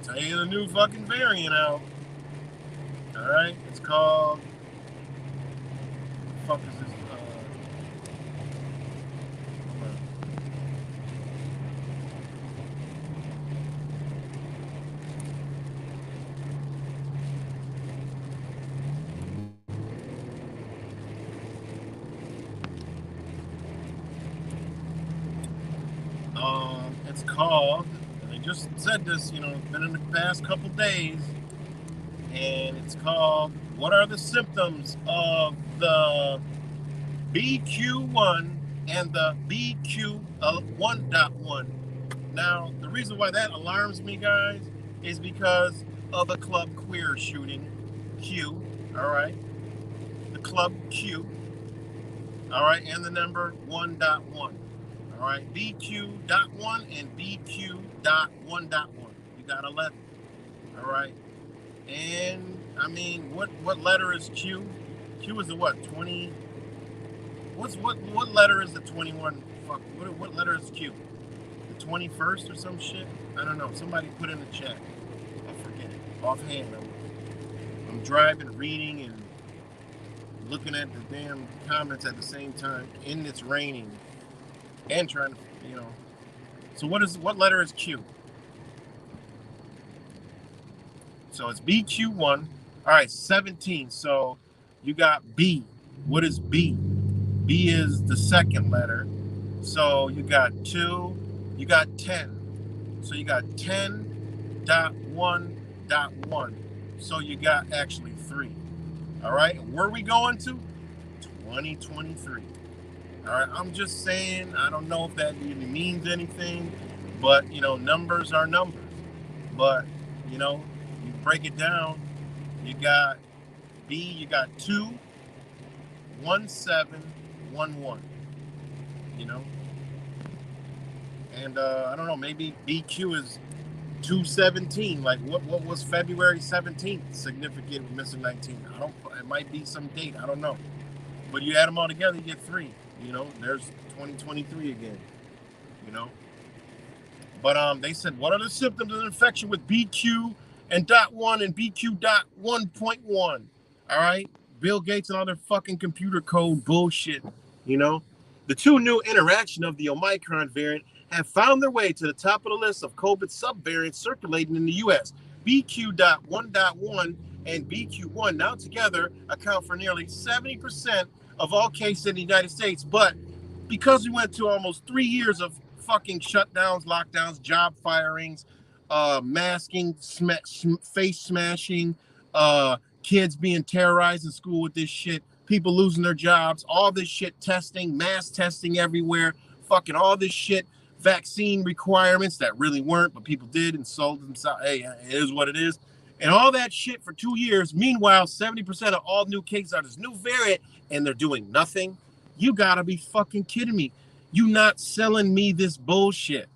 Tell you the new fucking variant out. Alright? It's called. What the fuck is this? It's called, and they just said this, you know, been in the past couple days, and it's called, what are the symptoms of the BQ1 and the BQ1.1? Now, the reason why that alarms me, guys, is because of the Club Queer shooting, Q, all right? The Club Q, all right, and the number 1.1, all right? BQ.1 and BQ.1.1. You got 11, all right? And, I mean, what letter is Q? Q is the what, 20? What letter is the 21? Fuck, what letter is Q? The 21st or some shit? I don't know. Somebody put in the chat. I forget it. Offhand. I'm driving, reading, and looking at the damn comments at the same time. And it's raining. And trying to, you know. So what letter is Q? So it's BQ1. All right, 17. So you got B. What is B? B is the second letter. So you got 2, you got 10. So you got 10.1.1. So you got actually 3. All right, where are we going to? 2023. All right, I'm just saying, I don't know if that really means anything, but, you know, numbers are numbers. But, you know, you break it down, you got B, you got 2.1711, you know, and I don't know, maybe BQ is 217. Like what was February 17th significant with missing 19? It might be some date, I don't know, but you add them all together, you get 3. You know, there's 2023 again, you know. But they said, what are the symptoms of infection with BQ and .1 and BQ.1.1? All right, Bill Gates and all their fucking computer code bullshit, you know. The 2 new interaction of the Omicron variant have found their way to the top of the list of COVID subvariants circulating in the U.S. BQ.1.1 and BQ1 now together account for nearly 70% of all cases in the United States. But because we went to almost 3 years of fucking shutdowns, lockdowns, job firings, masking, face smashing, kids being terrorized in school with this shit, people losing their jobs, all this shit, testing, mass testing everywhere, fucking all this shit, vaccine requirements that really weren't, but people did and sold themselves. Hey, it is what it is. And all that shit for 2 years. Meanwhile, 70% of all new cases are this new variant, and they're doing nothing. You gotta be fucking kidding me. You not selling me this bullshit.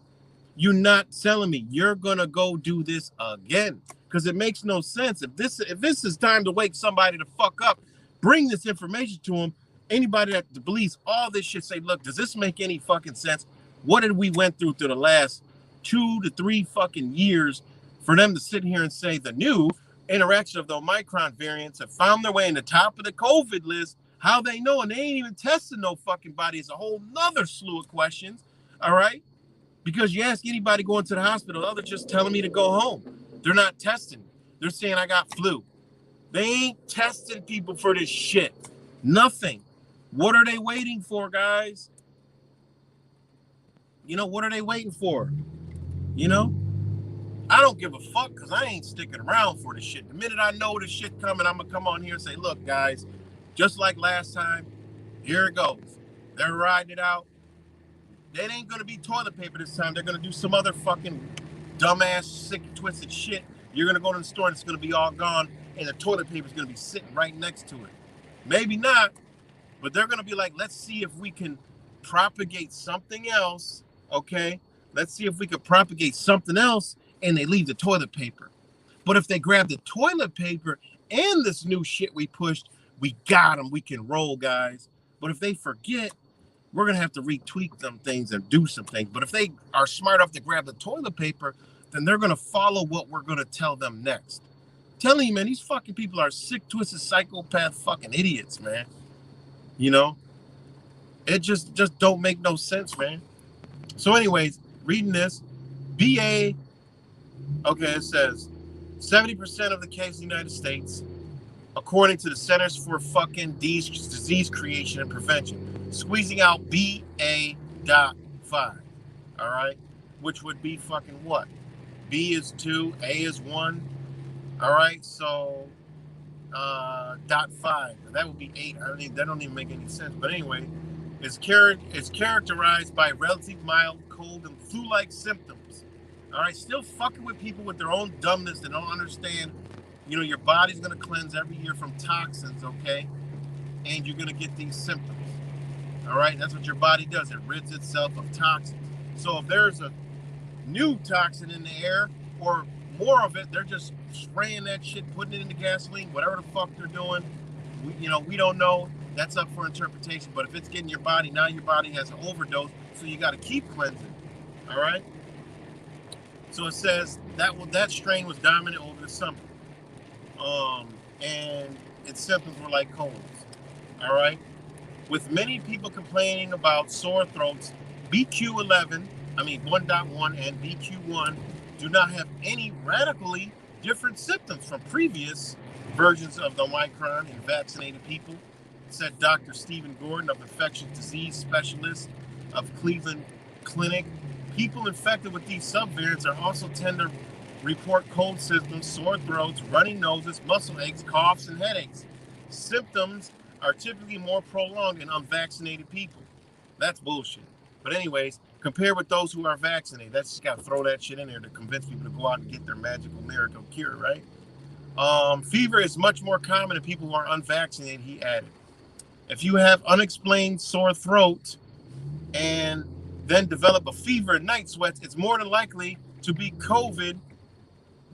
You're not selling me. You're gonna go do this again. Because it makes no sense. If this is time to wake somebody the fuck up, bring this information to them. Anybody that believes all this shit, say, look, does this make any fucking sense? What did we went through the last 2 to 3 fucking years for them to sit here and say the new interaction of the Omicron variants have found their way in the top of the COVID list? How they know? And they ain't even testing no fucking body. It's a whole nother slew of questions. All right? Because you ask anybody going to the hospital, they're just telling me to go home. They're not testing. They're saying I got flu. They ain't testing people for this shit. Nothing. What are they waiting for, guys? You know, what are they waiting for? You know? I don't give a fuck because I ain't sticking around for this shit. The minute I know this shit coming, I'm going to come on here and say, look, guys, just like last time, here it goes. They're riding it out. It ain't going to be toilet paper this time. They're going to do some other fucking dumbass, sick, twisted shit. You're going to go to the store and it's going to be all gone, and the toilet paper is going to be sitting right next to it. Maybe not, but they're going to be like, let's see if we can propagate something else, okay? Let's see if we could propagate something else, and they leave the toilet paper. But if they grab the toilet paper and this new shit we pushed, we got them. We can roll, guys. But if they forget, we're going to have to retweak them things and do some things. But if they are smart enough to grab the toilet paper, then they're going to follow what we're going to tell them next. I'm telling you, man, these fucking people are sick, twisted, psychopath fucking idiots, man. You know? It just don't make no sense, man. So anyways, reading this, BA, okay, it says 70% of the cases in the United States, according to the Centers for fucking Disease Creation and Prevention, squeezing out BA.5. All right. which would be fucking what? B is 2, A is 1. All right, so .5. That would be 8. That don't even make any sense. But anyway, it's characterized by relatively mild cold and flu-like symptoms. All right, still fucking with people with their own dumbness that don't understand. You know, your body's gonna cleanse every year from toxins, okay? And you're gonna get these symptoms. All right, that's what your body does. It rids itself of toxins. So if there's a new toxin in the air or more of it, they're just spraying that shit, putting it in the gasoline, whatever the fuck they're doing. We don't know. That's up for interpretation. But if it's getting your body, now your body has an overdose, so you got to keep cleansing. All right. So it says that strain was dominant over the summer, and its symptoms were like colds. All right. With many people complaining about sore throats, BQ.1 and BQ.1 do not have any radically different symptoms from previous versions of the Omicron in vaccinated people, said Dr. Stephen Gordon of infectious disease specialist of Cleveland Clinic. People infected with these subvariants are also tend to report cold symptoms, sore throats, runny noses, muscle aches, coughs, and headaches. Symptoms are typically more prolonged in unvaccinated people. That's bullshit. But anyways, compared with those who are vaccinated, that's just got to throw that shit in there to convince people to go out and get their magical miracle cure, right? Fever is much more common in people who are unvaccinated, he added. If you have unexplained sore throat and then develop a fever and night sweats, it's more than likely to be COVID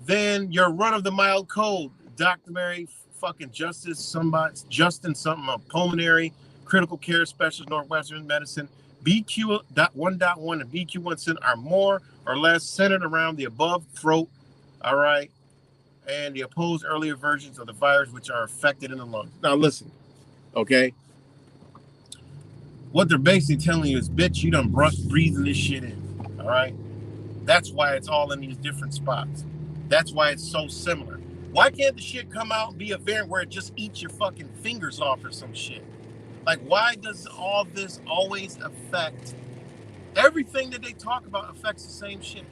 than your run-of-the-mild cold. Dr. Mary fucking Justin something, a pulmonary critical care specialist, Northwestern Medicine. BQ.1.1 and BQ.1 are more or less centered around the above throat, all right, and the opposed earlier versions of the virus which are affected in the lungs. Now listen, okay? What they're basically telling you is, bitch, you done breathing this shit in, all right? That's why it's all in these different spots. That's why it's so similar. Why can't the shit come out and be a variant where it just eats your fucking fingers off or some shit? Like, why does all this always affect everything that they talk about affects the same shit?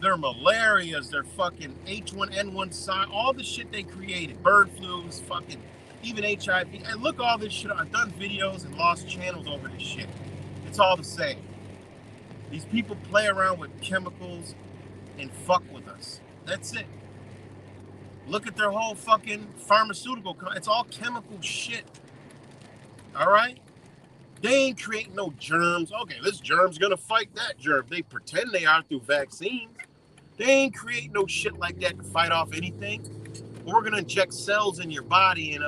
Their malarias, their fucking H1N1 sign, all the shit they created, bird flus, fucking even HIV. And look, all this shit. I've done videos and lost channels over this shit. It's all the same. These people play around with chemicals and fuck with us. That's it. Look at their whole fucking pharmaceutical. It's all chemical shit. All right? They ain't creating no germs. Okay, this germ's gonna fight that germ. They pretend they are through vaccines. They ain't creating no shit like that to fight off anything. We're gonna inject cells in your body, and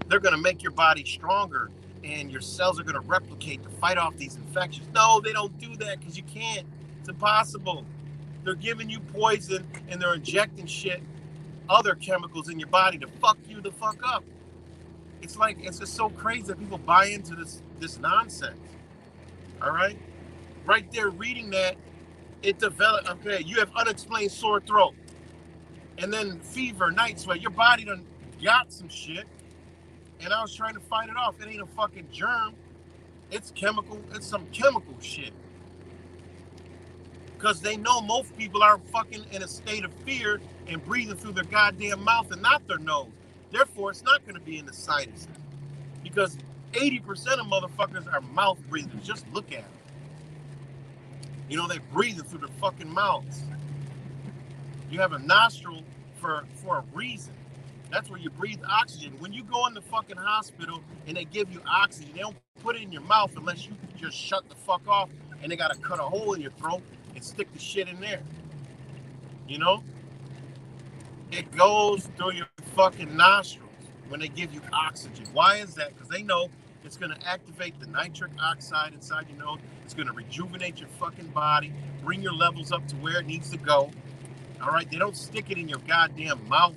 they're gonna make your body stronger, and your cells are gonna replicate to fight off these infections. No, they don't do that because you can't. It's impossible. They're giving you poison, and they're injecting shit, other chemicals in your body to fuck you the fuck up. It's like, it's just so crazy that people buy into this nonsense. All right? Right there reading that, it developed, okay, you have unexplained sore throat. And then fever, night sweat. Your body done got some shit. And I was trying to fight it off. It ain't a fucking germ. It's chemical. It's some chemical shit. Because they know most people are fucking in a state of fear and breathing through their goddamn mouth and not their nose. Therefore, it's not going to be in the sinuses. Because 80% of motherfuckers are mouth breathers. Just look at them. You know, they're breathing through their fucking mouths. You have a nostril for a reason. That's where you breathe oxygen. When you go in the fucking hospital and they give you oxygen, they don't put it in your mouth unless you just shut the fuck off, and they got to cut a hole in your throat and stick the shit in there. You know? It goes through your fucking nostrils when they give you oxygen. Why is that? Because they know it's going to activate the nitric oxide inside your nose. It's going to rejuvenate your fucking body, bring your levels up to where it needs to go. All right? They don't stick it in your goddamn mouth.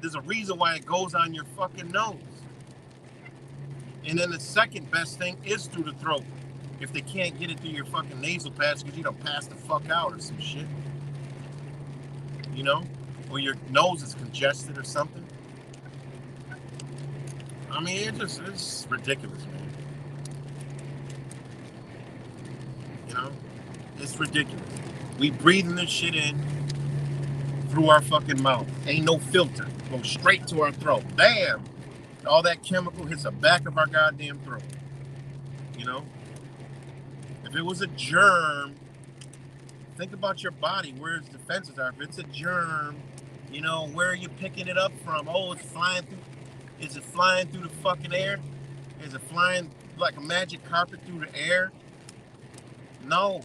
There's a reason why it goes on your fucking nose. And then the second best thing is through the throat. If they can't get it through your fucking nasal passage because you don't pass the fuck out or some shit. You know? Or your nose is congested or something. I mean, it's ridiculous, man. It's ridiculous. We breathing this shit in through our fucking mouth. Ain't no filter. Go straight to our throat. Bam! All that chemical hits the back of our goddamn throat. You know? If it was a germ, think about your body, where its defenses are. If it's a germ, you know, where are you picking it up from? Oh, it's flying through. Is it flying through the fucking air? Is it flying like a magic carpet through the air? No.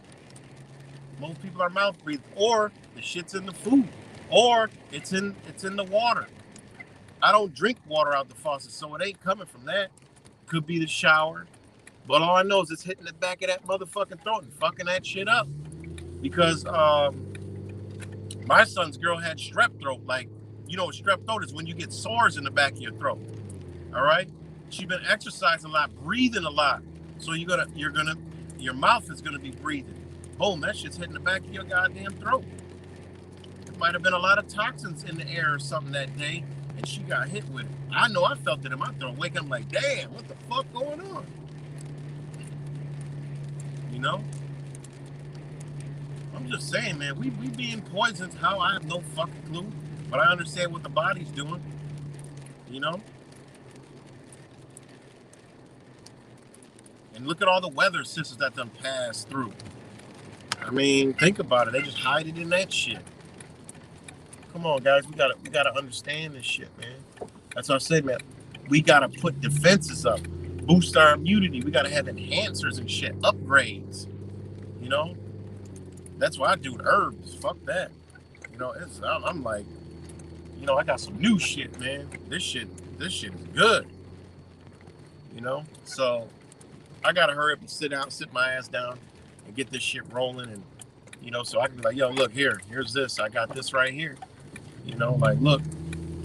Most people are mouth breathing. Or the shit's in the food. Or it's in the water. I don't drink water out the faucet, so it ain't coming from that. Could be the shower. But all I know is it's hitting the back of that motherfucking throat and fucking that shit up. Because my son's girl had strep throat. Like, you know what strep throat is? When you get sores in the back of your throat. All right? She's been exercising a lot, breathing a lot. So your mouth is gonna be breathing. Boom, that shit's hitting the back of your goddamn throat. There might have been a lot of toxins in the air or something that day, and she got hit with it. I know I felt it in my throat. Waking up like, damn, what the fuck going on? You know? I'm just saying, man, we being poisoned. How? I have no fucking clue. But I understand what the body's doing. You know? And look at all the weather systems that done passed through. I mean, think about it. They just hide it in that shit. Come on, guys. We gotta understand this shit, man. That's what I say, man. We gotta put defenses up, boost our immunity. We gotta have enhancers and shit, upgrades. You know, that's why I do herbs. Fuck that. You know, I'm like, you know, I got some new shit, man. This shit is good. You know, so I gotta hurry up and sit my ass down and get this shit rolling, and you know, so I can be like, yo, look, here's this. I got this right here. You know, like, look,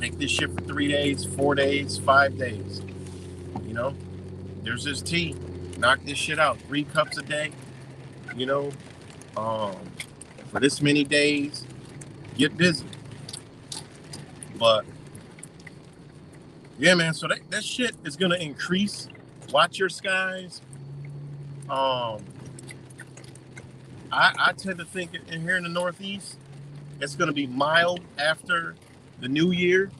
take this shit for 3 days, 4 days, 5 days. You know, there's this tea. Knock this shit out. 3 cups a day. You know, for this many days. Get busy. But yeah, man. So that shit is gonna increase. Watch your skies. I tend to think in here in the Northeast, it's going to be mild after the new year,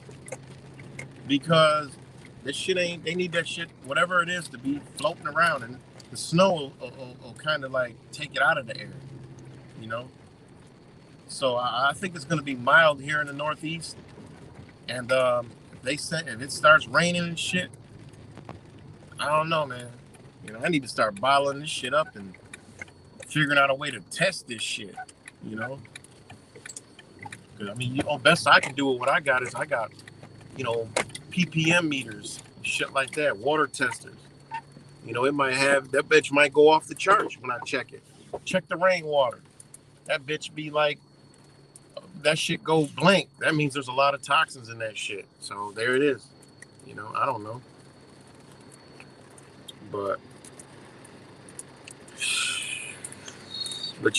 because this shit they need that shit, whatever it is, to be floating around, and the snow will kind of like take it out of the air, you know? So I think it's going to be mild here in the Northeast, and they said if it starts raining and shit, I don't know, man. You know, I need to start bottling this shit up and figuring out a way to test this shit, you know? I mean, you know, best I can do with what I got is I got, you know, ppm meters, shit like that, water testers. You know, it might have, that bitch might go off the charts when I check it. Check the rainwater. That bitch be like, that shit go blank. That means there's a lot of toxins in that shit. So there it is. You know, I don't know. But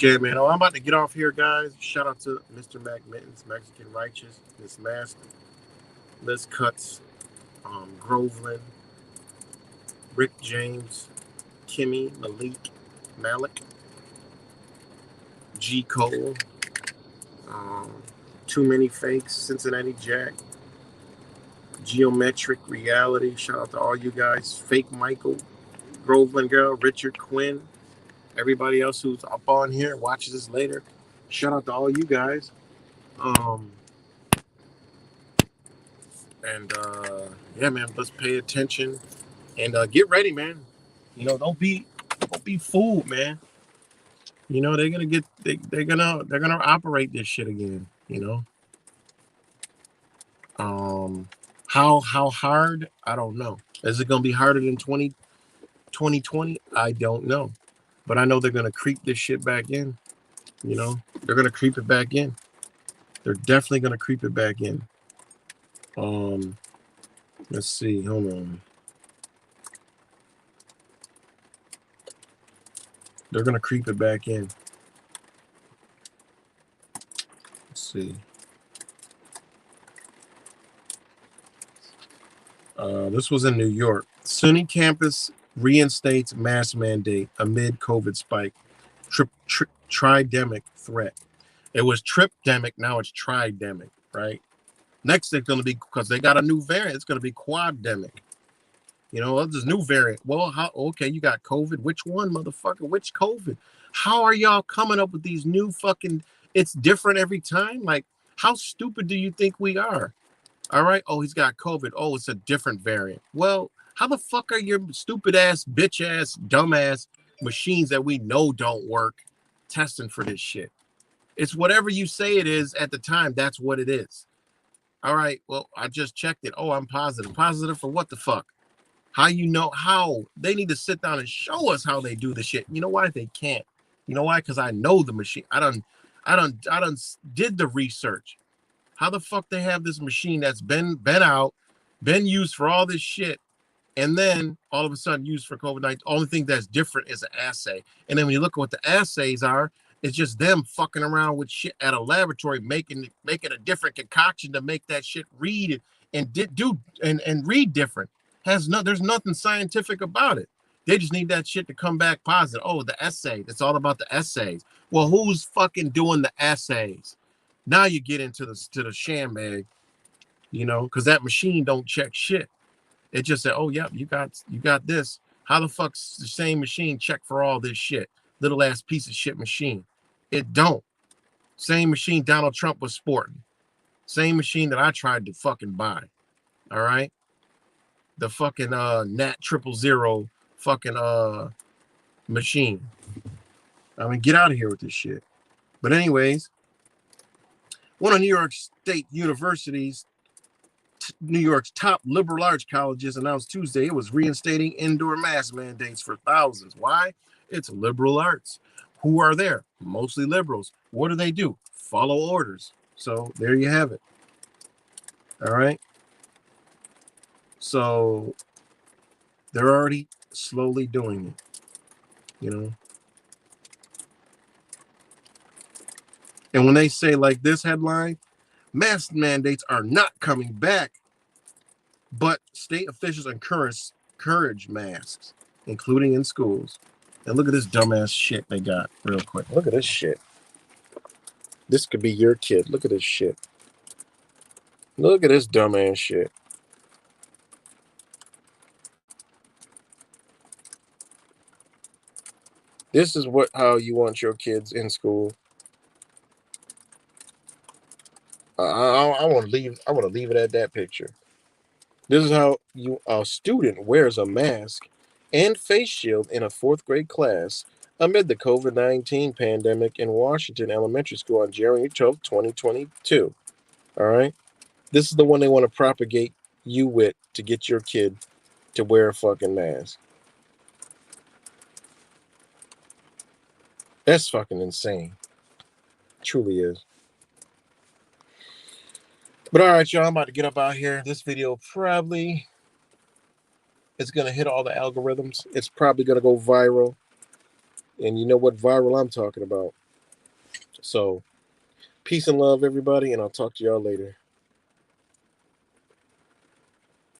yeah, man, I'm about to get off here, guys. Shout out to Mr. McMittens, Mexican Righteous, Miss Master, Liz Cuts, Groveland, Rick James, Kimmy, Malik, G. Cole, Too Many Fakes, Cincinnati Jack, Geometric Reality. Shout out to all you guys. Fake Michael, Groveland Girl, Richard Quinn. Everybody else who's up on here, watches this later, shout out to all you guys. Yeah, man, let's pay attention and get ready, man. You know, don't be fooled, man. You know, they're gonna operate this shit again. You know, how hard? I don't know. Is it gonna be harder than 2020? I don't know. But I know they're going to creep this shit back in. You know, they're going to creep it back in. They're definitely going to creep it back in. Let's see. Hold on. They're going to creep it back in. Let's see. This was in New York. SUNY campus reinstates mask mandate amid COVID spike. Tridemic threat. It was tripdemic, now it's tridemic, right? Next, it's going to be, because they got a new variant, it's going to be quaddemic. You know, this new variant. Well, okay, you got COVID. Which one, motherfucker? Which COVID? How are y'all coming up with these new fucking, it's different every time? Like, how stupid do you think we are? All right. Oh, he's got COVID. Oh, it's a different variant. Well, how the fuck are your stupid ass, bitch ass, dumb ass machines that we know don't work testing for this shit? It's whatever you say it is at the time. That's what it is. All right. Well, I just checked it. Oh, I'm positive. Positive for what the fuck? How you know how? They need to sit down and show us how they do the shit. You know why they can't? You know why? Because I know the machine. I done did the research. How the fuck they have this machine that's been out, been used for all this shit, and then all of a sudden used for COVID-19? Only thing that's different is an assay. And then when you look at what the assays are, it's just them fucking around with shit at a laboratory, making a different concoction to make that shit read and read different. There's nothing scientific about it. They just need that shit to come back positive. Oh, the assay. It's all about the assays. Well, who's fucking doing the assays? Now you get into the sham bag, you know, because that machine don't check shit. It just said, oh, yeah, you got this. How the fuck's the same machine check for all this shit? Little ass piece of shit machine. It don't. Same machine Donald Trump was sporting. Same machine that I tried to fucking buy. All right. The fucking Nat 000 fucking machine. I mean, get out of here with this shit. But anyways, one of New York State University's New York's top liberal arts colleges announced Tuesday it was reinstating indoor mask mandates for thousands. Why? It's liberal arts. Who are there? Mostly liberals. What do? Follow orders. So there you have it. All right. So they're already slowly doing it, you know. And when they say like this headline, mask mandates are not coming back, but state officials encourage masks, including in schools. And look at this dumbass shit they got real quick. Look at this shit. This could be your kid. Look at this shit. Look at this dumbass shit. This is how you want your kids in school. I want to leave. I want to leave it at that picture. This is how a student wears a mask and face shield in a 4th grade class amid the COVID-19 pandemic in Washington Elementary School on January 12, 2022. All right. This is the one they want to propagate you with to get your kid to wear a fucking mask. That's fucking insane. Truly is. But all right, y'all, I'm about to get up out here. This video probably is going to hit all the algorithms. It's probably going to go viral. And you know what viral I'm talking about. So, peace and love, everybody, and I'll talk to y'all later.